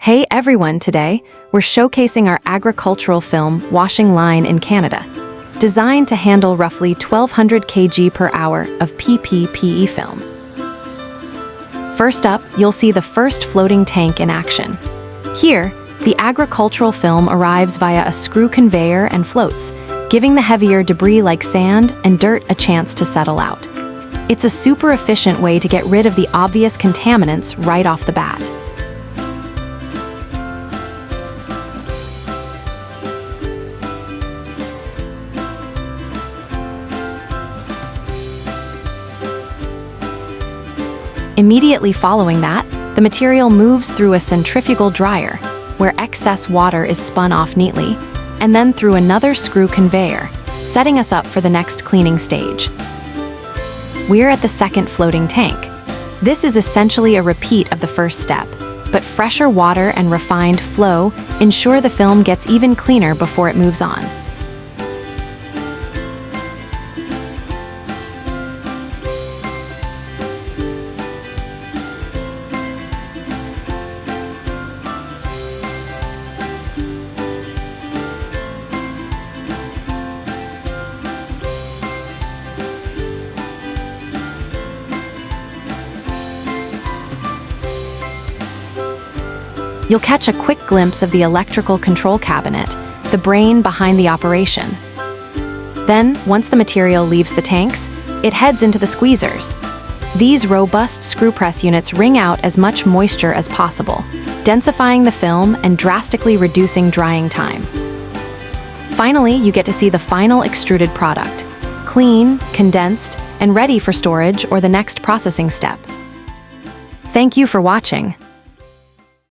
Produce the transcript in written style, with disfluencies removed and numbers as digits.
Hey everyone, today we're showcasing our agricultural film washing line in Canada, designed to handle roughly 1200 kg per hour of PE film. First up, you'll see the first floating tank in action. Here, the agricultural film arrives via a screw conveyor and floats, giving the heavier debris like sand and dirt a chance to settle out. It's a super efficient way to get rid of the obvious contaminants right off the bat. Immediately following that, the material moves through a centrifugal dryer, where excess water is spun off neatly, and then through another screw conveyor, setting us up for the next cleaning stage. We're at the second floating tank. This is essentially a repeat of the first step, but fresher water and refined flow ensure the film gets even cleaner before it moves on. You'll catch a quick glimpse of the electrical control cabinet, the brain behind the operation. Then, once the material leaves the tanks, it heads into the squeezers. These robust screw press units wring out as much moisture as possible, densifying the film and drastically reducing drying time. Finally, you get to see the final extruded product, clean, condensed, and ready for storage or the next processing step. Thank you for watching.